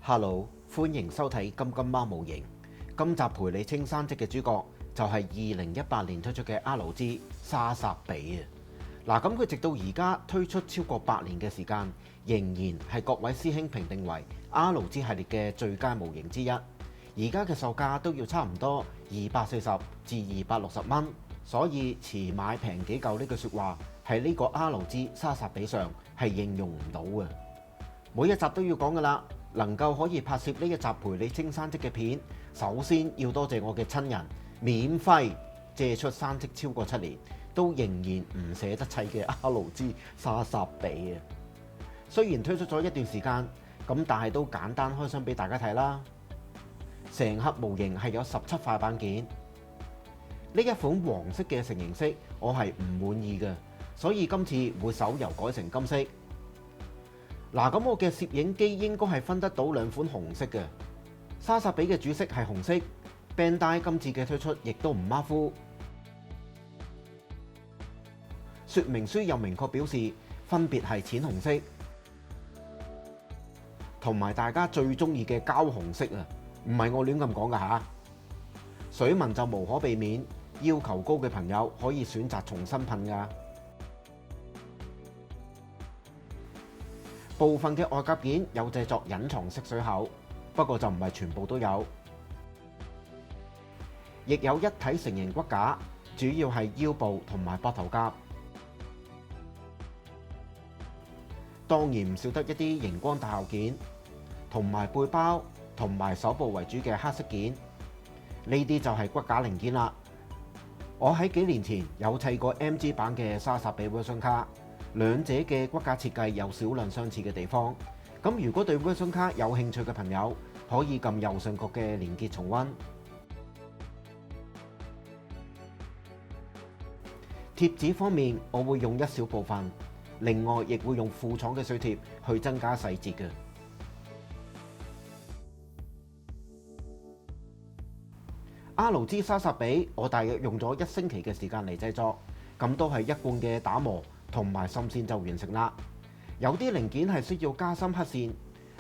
Hello，歡迎收睇金金貓模型。今集陪你清山積嘅主角就係2018年推出嘅 R.G 沙薩比啊！嗱，咁佢直到而家推出超過8年嘅時間，仍然係各位師兄評定為 R.G 系列嘅最佳模型之一。而家嘅售價都要差唔多240至260蚊，所以遲買平幾嚿呢句説話喺呢個 R.G 沙薩比上係應用唔到嘅。每一集都要講噶啦。能夠可以拍攝呢一集陪你清山積嘅片，首先要多謝我嘅親人免費借出山積超過7年，都仍然唔捨得砌嘅 R.G 沙薩比啊！雖然推出咗一段時間，咁但係都簡單開箱俾大家睇啦。成盒模型係有17塊板件，呢一款黃色嘅成型色我係唔滿意嘅，所以今次會手油改成金色。嗱，咁我嘅攝影機應該係分得到2款紅色嘅。沙薩比嘅主色係紅色 ，Bandai 今次嘅推出亦都唔馬虎。說明書又明確表示分別係淺紅色同埋大家最中意嘅膠紅色啊，唔係我亂咁講噶嚇。水紋就無可避免，要求高嘅朋友可以選擇重新噴噶。部分嘅外夾件有製作隱藏式水口，不過就唔係全部都有。亦有一體成型骨架，主要係腰部同埋膊頭甲。當然唔少得一啲熒光大喉件，同埋背包同埋手部為主嘅黑色件。呢啲就係骨架零件啦。我喺幾年前有砌過 MG 版嘅沙薩比 version 卡。兩者嘅骨架設計有少量相似嘅地方，咁如果對 version 卡有興趣嘅朋友，可以撳右上角嘅連結重溫。貼紙方面，我會用一小部分，另外亦會用副廠嘅水貼去增加細節嘅。R.G 沙薩比我大約用咗1星期嘅時間嚟製作，咁都係一貫嘅打磨同埋滲線就完成啦。有啲零件係需要加深黑線，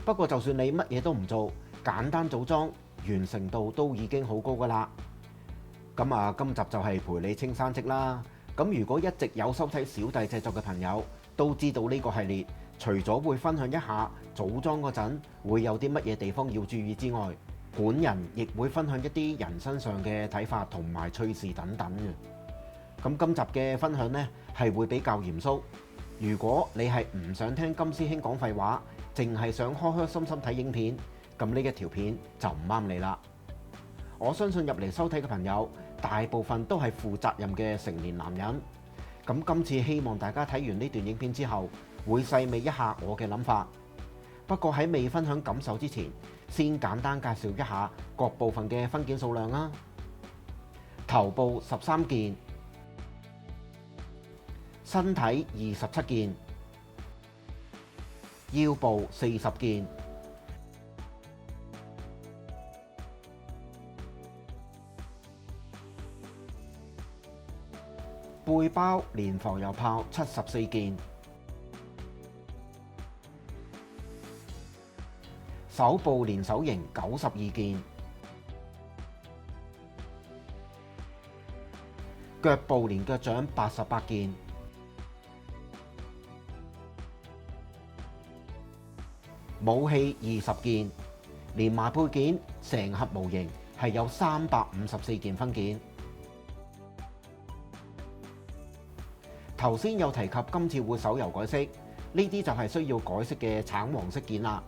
不過就算你乜嘢都唔做，簡單組裝，完成度都已經好高噶啦。咁今集就係陪你清山積啦。咁如果一直有收睇小弟製作嘅朋友，都知道呢個系列除咗會分享一下組裝嗰陣會有啲乜嘢地方要注意之外，本人亦會分享一啲人身上嘅睇法同埋趣事等等嘅。咁今集嘅分享呢，係會比較嚴肅。如果你係唔想聽金師兄講廢話，淨係想開開心心睇影片，咁呢一條片就唔啱你啦。我相信入嚟收睇嘅朋友，大部分都係負責任嘅成年男人。咁今次希望大家睇完呢段影片之後，會細味一下我嘅諗法。不過喺未分享感受之前，先簡單介紹一下各部分嘅分件數量啦。頭部13件。身體27件，腰部40件，背包連防油炮74件，手部連手型92件，腳部連腳掌88件。武器20件，連埋配件，成盒模型係有354件分件。頭先有提及今次會手油改色，呢啲就係需要改色嘅橙黃色件啦。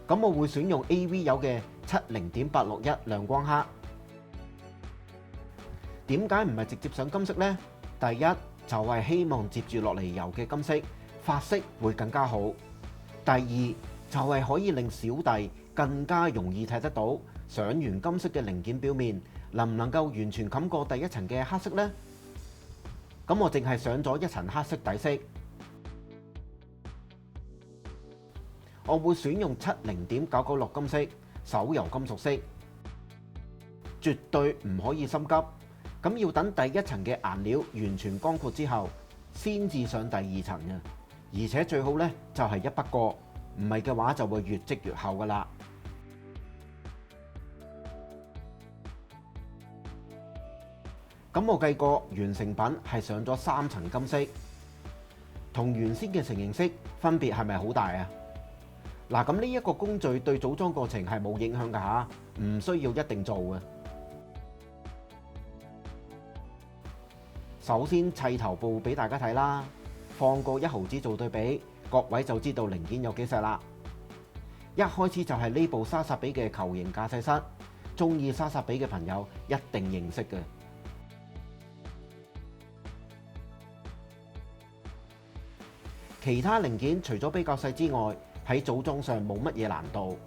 咁我會選用 AV 有嘅70.861亮光黑。點解唔係直接上金色呢？第一就係希望接住落嚟油嘅金色發色會更加好。第二就係可以令小弟更加容易睇得到上完金色嘅零件表面能唔能夠完全冚過第一層嘅黑色呢？咁我淨係上咗一層黑色底色，我會選用70.996金色手油金屬色，絕對唔可以心急。咁要等第一層嘅顏料完全乾涸之後，先至上第二層嘅。而且最好呢就係一筆過，唔係嘅話就會越積越厚噶啦。咁我計過完成品係上咗3層金色，同原先嘅成形色分別係咪好大啊？嗱，咁呢一個工序對組裝過程係冇影響㗎嚇，唔需要一定做嘅。首先砌頭部俾大家睇啦，放個1毫子做對比，各位就知道零件有幾細啦。一開始就係呢部莎莎比嘅球形駕駛室，中意莎莎比嘅朋友一定認識嘅。其他零件除咗比較細之外，喺組裝上冇乜嘢難度。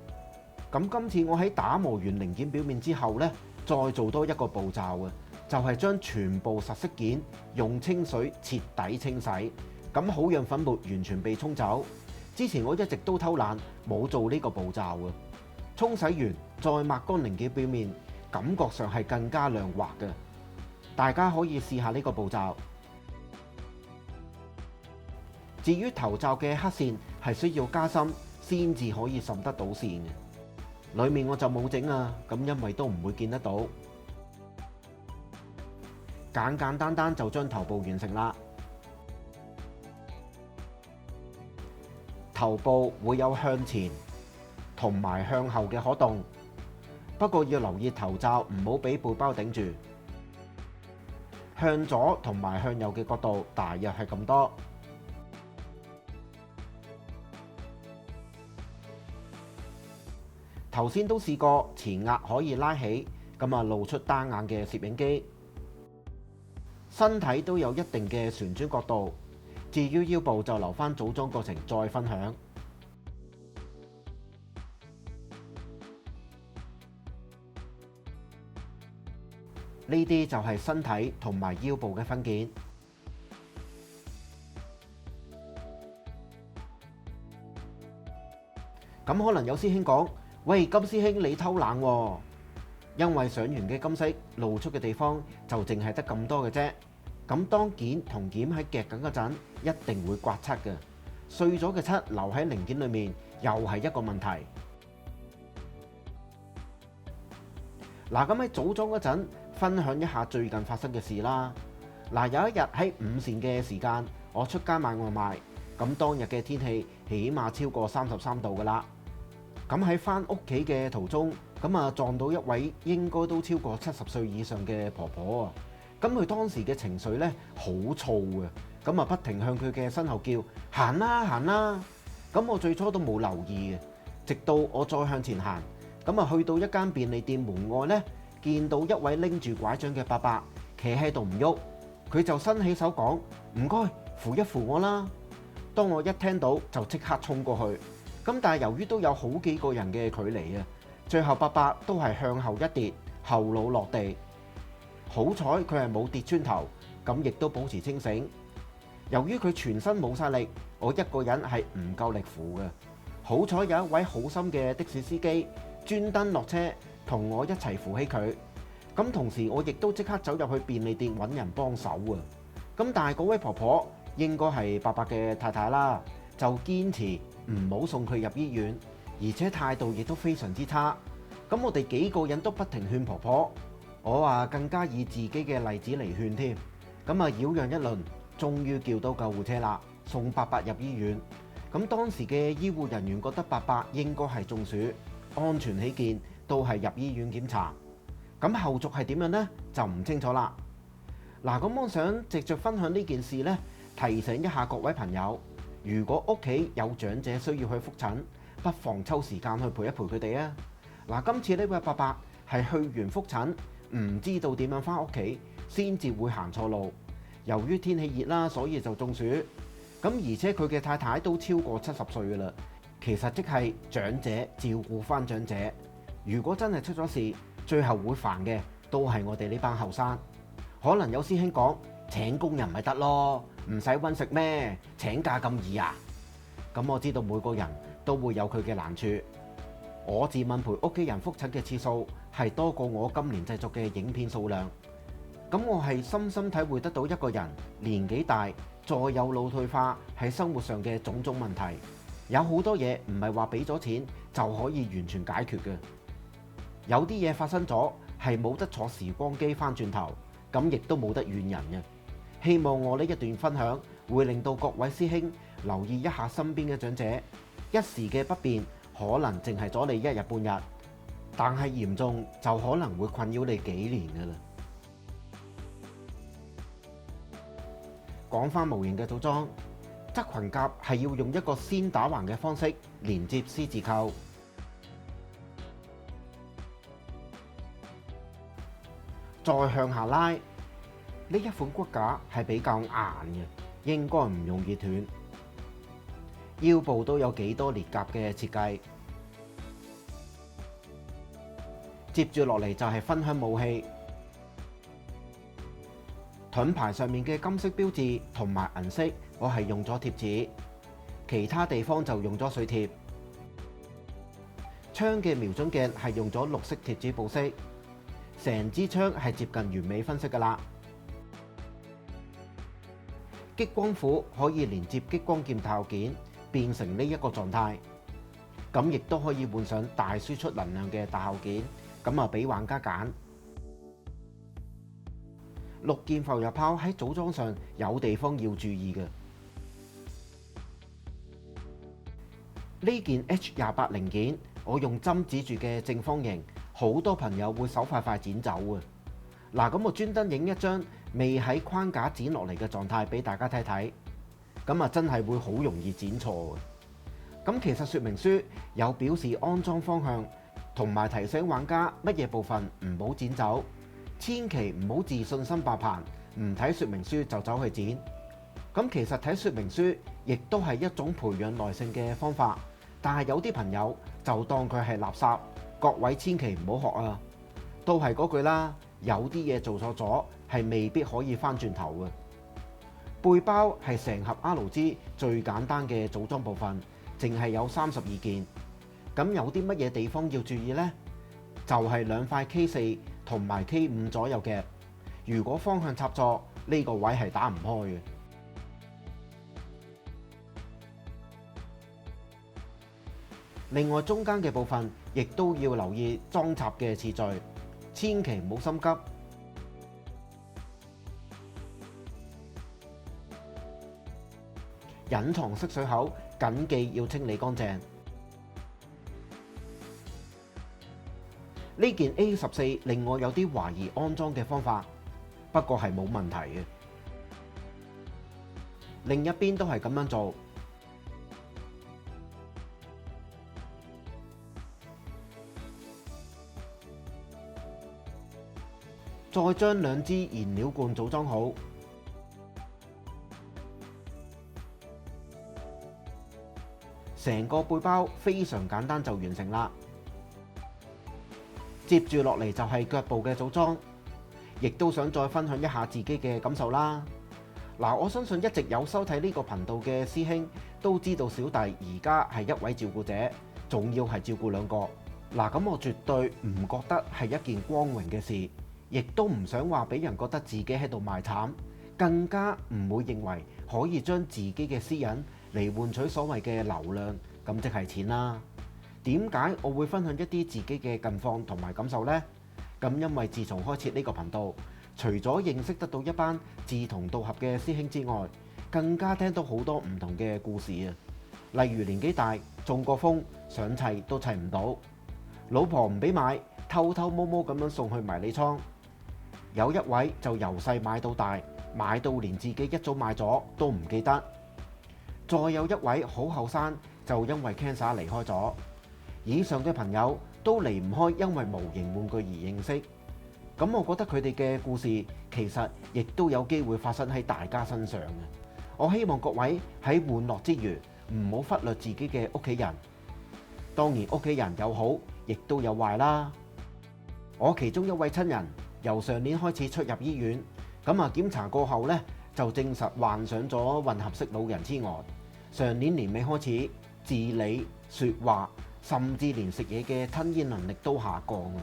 咁今次我喺打磨完零件表面之後呢，再做多一個步驟嘅，就係將全部實色件用清水徹底清洗，咁好讓粉末完全被沖走。之前我一直都偷懶冇做呢個步驟嘅。沖洗完再抹乾零件表面，感覺上係更加亮滑嘅。大家可以試下呢個步驟。至於頭罩嘅黑線係需要加深先至可以滲得到線嘅，裡面我就冇整啊，咁因為都唔會見得到。簡簡單單就將頭部完成啦。頭部會有向前同埋向後嘅可動，不過要留意頭罩唔好俾背包頂住。向左同埋向右嘅角度大約係咁多。頭先都試過前額可以拉起，咁露出單眼嘅攝影機，身體都有一定嘅旋轉角度。至於腰部就留返組裝過程再分享。呢啲就係身體同埋腰部嘅分件。咁可能有師兄講：喂，金師兄你偷懶喎，因為上完嘅金色露出嘅地方就淨係得咁多嘅啫。咁當件同件喺夾緊嗰陣，一定會刮漆嘅，碎咗嘅漆留喺零件裏面，又係一個問題。嗱，咁喺組裝嗰陣，分享一下最近發生嘅事啦。嗱，有一日喺午膳嘅時間，我出街買外賣，咁當日嘅天氣起碼超過33度㗎啦。咁喺返屋企嘅途中，撞到一位應該都超過70歲以上嘅婆婆啊！咁佢當時嘅情緒咧好躁嘅，不停向佢嘅身後叫行啦行啦。咁我最初都冇留意嘅，直到我再向前行，去到一間便利店門外咧，見到一位拎住拐杖嘅伯伯企喺度唔喐，佢就伸起手講：唔該，扶一扶我啦。當我一聽到就即刻衝過去。咁但係由於都有好幾個人嘅距離啊，最後伯伯都係向後一跌，後腦落地。好彩佢係冇跌穿頭，咁亦都保持清醒。由於佢全身冇晒力，我一個人係唔夠力扶嘅。好彩有一位好心嘅的士司機專登落車同我一齊扶起佢。咁同時我亦都即刻走入去便利店揾人幫手啊。咁但係嗰位婆婆應該係伯伯嘅太太啦，就堅持唔好送佢入醫院，而且態度亦都非常之差。咁我哋幾個人都不停勸婆婆，我話更加以自己嘅例子嚟勸添。咁擾攘一輪，終於叫到救護車啦，送伯伯入醫院。咁當時嘅醫護人員覺得伯伯應該係中暑，安全起見都係入醫院檢查。咁後續係點樣呢？就唔清楚啦。嗱，咁我想藉著分享呢件事呢，提醒一下各位朋友。如果屋企有長者需要去覆診，不妨抽時間去陪一陪佢哋啊！嗱，今次呢位伯伯係去完覆診，唔知道點樣返屋企，先至會行錯路。由於天氣熱啦，所以就中暑。咁而且佢嘅太太都超過70歲㗎啦，其實即係長者照顧返長者。如果真係出咗事，最後會煩嘅都係我哋呢班後生。可能有師兄講請工人咪得咯。唔使揾食咩？請假咁易啊？咁我知道每個人都會有佢嘅難處。我自問陪屋企人覆診嘅次數係多過我今年製作嘅影片數量。咁我係深深體會得到一個人年紀大再有腦退化喺生活上嘅種種問題，有好多嘢唔係話俾咗錢就可以完全解決嘅。有啲嘢發生咗係冇得坐時光機翻轉頭，咁亦都冇得怨人嘅。希望我呢一段分享會令到各位師兄留意一下身邊嘅長者，一時嘅不便可能淨係阻你一日半日，但係嚴重就可能會困擾你幾年噶啦。講翻模型嘅組裝，側裙甲係要用一個先打橫嘅方式連接 C 字扣，再向下拉。呢一款骨架係比較硬嘅，應該唔容易斷。腰部都有幾多裂甲嘅設計。接住落嚟就係分享武器。盾牌上面嘅金色標誌同埋銀色，我係用咗貼紙，其他地方就用咗水貼。槍嘅瞄準鏡係用咗綠色貼紙補色，成支槍係接近完美分析㗎喇。激光斧可以連接激光劍套件，變成呢一個狀態，咁亦都可以換上大輸出能量嘅大後件，咁啊俾玩家揀。6件浮游炮喺組裝上有地方要注意嘅。呢件 H28 零件，我用針指住嘅正方形，好多朋友會手快快剪走啊！嗱，咁我專登影一張未喺框架剪落嚟嘅狀態俾大家睇睇，咁啊真係會好容易剪錯嘅。咁其實說明書有表示安裝方向，同埋提醒玩家乜嘢部分唔好剪走。千祈唔好自信心爆棚，唔睇說明書就走去剪。咁其實睇說明書亦都係一種培養耐性嘅方法，但係有啲朋友就當佢係垃圾，各位千祈唔好學啊！都係嗰句啦，有啲嘢做錯咗係未必可以翻轉頭嘅。背包係成盒 R-Z 最簡單嘅組裝部分，淨係有32件。咁有啲乜嘢地方要注意呢？就係兩塊 K4同埋 K5 左右嘅，如果方向插錯，呢個位係打唔開嘅。另外中間嘅部分亦都要留意裝插嘅次序，千祈唔好心急。隱藏式水口緊記要清理乾淨。呢件 A14 令我有啲懷疑安裝嘅方法，不過係冇問題嘅。另一邊都係咁樣做，再將兩支燃料罐組裝好，成個背包非常簡單就完成啦。接住落嚟就係腳部嘅組裝，亦都想再分享一下自己嘅感受啦。嗱，我相信一直有收睇呢個頻道嘅師兄都知道，小弟而家係一位照顧者，仲要係照顧兩個。嗱，咁我絕對唔覺得係一件光榮嘅事，亦都唔想話俾人覺得自己喺度賣慘，更加唔會認為可以將自己嘅私隱嚟換取所謂嘅流量，咁即係錢啦。點解我會分享一啲自己嘅近況同埋感受呢？咁因為自從開設呢個頻道，除咗認識得到一班志同道合嘅師兄之外，更加聽到好多唔同嘅故事啊！例如年紀大中過風，想砌都砌唔到，老婆唔俾買，偷偷摸摸咁樣送去迷你倉。有一位就由細買到大，買到連自己一早買咗都唔記得。再有一位好後生，就因為 cancer 離開咗。以上嘅朋友都離唔開因為模型玩具而認識，咁我覺得佢哋嘅故事其實亦都有機會發生喺大家身上嘅。我希望各位喺玩樂之餘唔好忽略自己嘅屋企人，當然屋企人有好，亦都有壞啦。我其中一位親人由上年開始出入醫院，咁檢查過後呢，就證實患上咗混合式老人痴呆。上年年尾開始自理說話，甚至連食嘢嘅吞嚥能力都下降啊！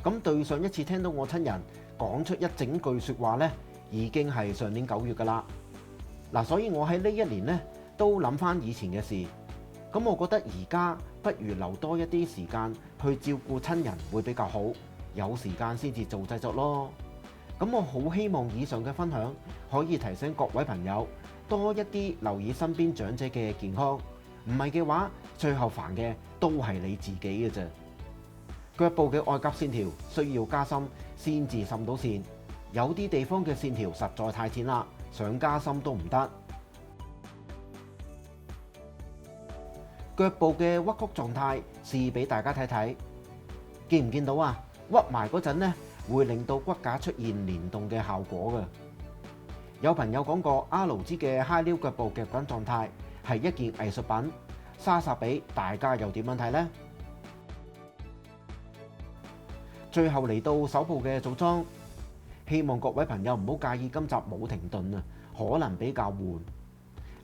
咁對上一次聽到我親人講出一整句説話呢，已經係上年9月㗎啦。嗱，所以我喺呢一年呢，都諗翻以前嘅事。咁我覺得而家不如留多一啲時間去照顧親人會比較好，有時間先至做製作咯。咁我好希望以上嘅分享可以提醒各位朋友多一啲留意身邊長者嘅健康，唔係嘅話，最後煩嘅都係你自己嘅啫。腳部嘅外夾線條需要加深先至滲到線，有啲地方嘅線條實在太淺啦，想加深都唔得。腳部嘅屈曲狀態試俾大家睇睇，見唔見到啊？屈埋嗰陣呢，會令到骨架出現連動嘅效果嘅。有朋友講過阿勞茲嘅揩撩腳部夾緊狀態係一件藝術品，莎莎比大家又點樣睇呢？最後嚟到手部嘅組裝，希望各位朋友唔好介意今集冇停頓啊，可能比較悶。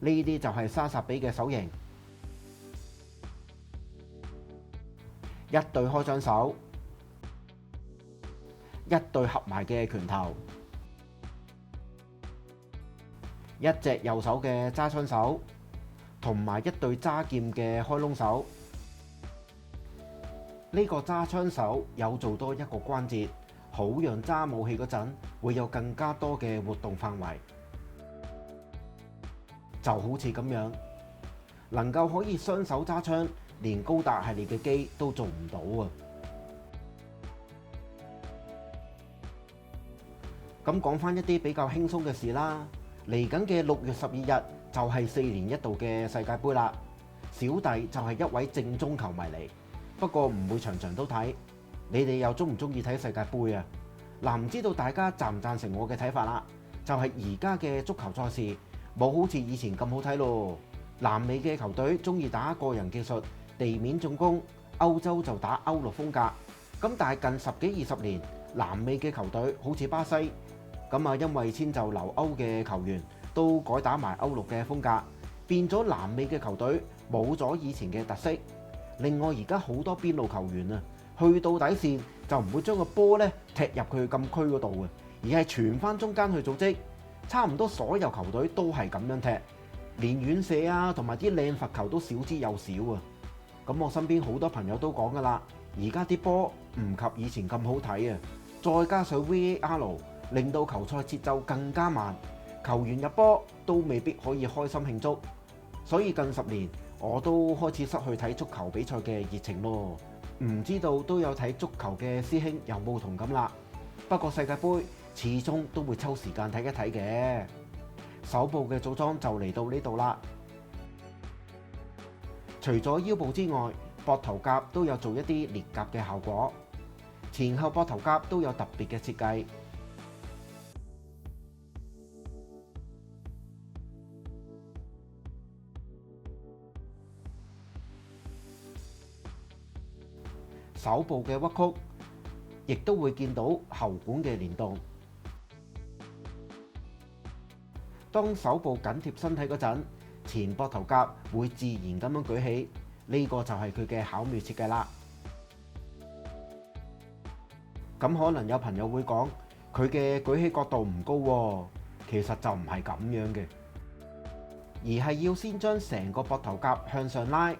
呢啲就係莎莎比嘅手型。一對開掌手，一對合埋嘅拳頭，一隻右手嘅揸槍手，同埋一對揸劍嘅開窿手。呢個揸槍手有做多一個關節，好讓揸武器嗰陣會有更加多嘅活動範圍。就好似咁樣，能夠可以雙手揸槍，連高達系列嘅機都做唔到啊！咁講返一啲比較輕鬆嘅事啦，嚟緊嘅6月12日就係4年一度嘅世界盃啦。小弟就係一位正宗球迷嚟，不過唔會場場都睇。你哋又鍾唔鍾意睇世界盃啊？嗱，唔知道大家贊唔贊成我嘅睇法啦？就係而家嘅足球賽事冇好似以前咁好睇咯。南美嘅球隊鍾意打個人技術，地面進攻，歐洲就打歐陸風格。咁但係近10幾20年，南美嘅球隊好似巴西，咁啊因為遷就留歐嘅球員都改打埋歐陸嘅風格，變咗南美嘅球隊冇咗以前嘅特色。另外而家好多邊路球員啊，去到底線就唔會將個波咧踢入佢禁區嗰度嘅，而係傳翻中間去組織。差唔多所有球隊都係咁樣踢，連遠射啊同埋啲靚罰球都少之又少啊。咁我身邊好多朋友都講噶啦，而家啲波唔及以前咁好睇啊！再加上 VAR 令到球賽節奏更加慢，球員入波都未必可以開心慶祝。所以近10年我都開始失去睇足球比賽嘅熱情咯。唔知道都有睇足球嘅師兄有冇同感啦？不過世界盃始終都會抽時間睇一睇嘅。手部嘅組裝就嚟到呢度啦。除咗腰部之外，膊頭甲都有做一啲裂甲嘅效果，前後膊頭甲都有特別嘅設計。手部嘅屈曲，亦都會見到喉管嘅連動。當手部緊貼身體嗰陣，前膊頭甲會自然咁樣舉起，呢個就係佢嘅巧妙設計啦。咁可能有朋友會講，佢嘅舉起角度唔高喎，其實就唔係咁樣嘅，而係要先將成個膊頭甲向上拉，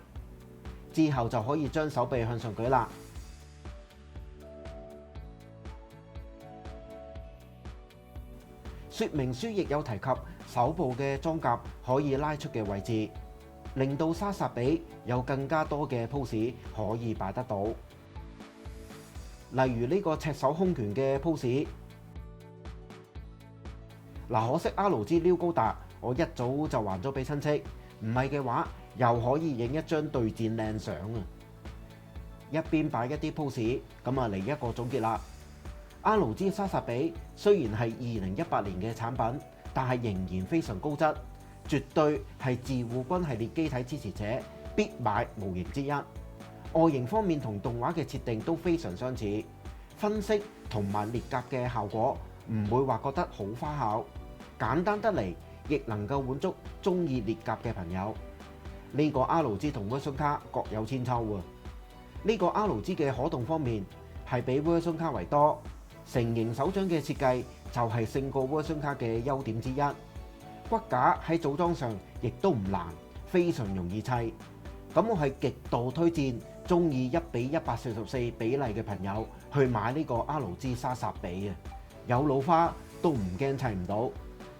之後就可以將手臂向上舉啦。說明書亦有提及手部嘅裝甲可以拉出嘅位置，令到莎莎比有更加多嘅 pose 可以擺得到。例如呢個赤手空拳嘅 pose。嗱，可惜阿勞茲撩高達，我一早就還咗俾親戚，唔係嘅話又可以影一張對戰靚相啊！一邊擺一啲 pose，咁啊嚟一個總結啦。阿勞茲莎莎比雖然係2018年嘅產品，但係仍然非常高質，絕對係自護軍系列機體支持者必買模型之一。外形方面同動畫嘅設定都非常相似，分析同埋裂甲嘅效果唔會話覺得好花巧，簡單得嚟亦能夠滿足中意裂甲嘅朋友。呢個阿勞茲同 version 卡各有千秋喎。呢個阿勞茲嘅可動方面係比 version 卡為多。成型手掌嘅設計就係勝過 version 卡嘅優點之一。骨架喺組裝上亦都唔難，非常容易砌。咁我係極度推薦中意1:144比例嘅朋友去買呢個 RZ 沙薩比啊！有老花都唔驚砌唔到，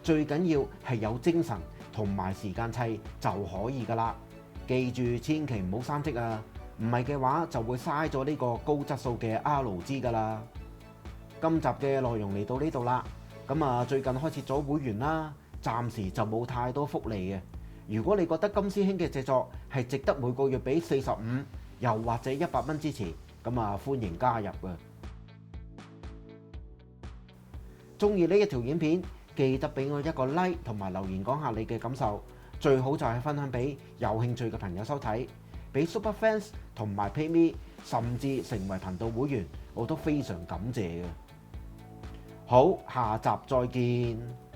最緊要係有精神同埋時間砌就可以㗎啦。記住千祈唔好生積啊，唔係嘅話就會嘥咗呢個高質素嘅 RZ 㗎啦。今集嘅內容嚟到呢度啦，咁最近開設咗會員啦，暫時就冇太多福利嘅。如果你覺得金師兄嘅製作係值得每個月俾45又或者100蚊支持，咁歡迎加入啊！中意呢一條影片，記得俾我一個 like 同埋留言講下你嘅感受，最好就係分享俾有興趣嘅朋友收睇，俾 Super Fans 同埋 PayMe， 甚至成為頻道會員，我都非常感謝嘅。好，下集再見。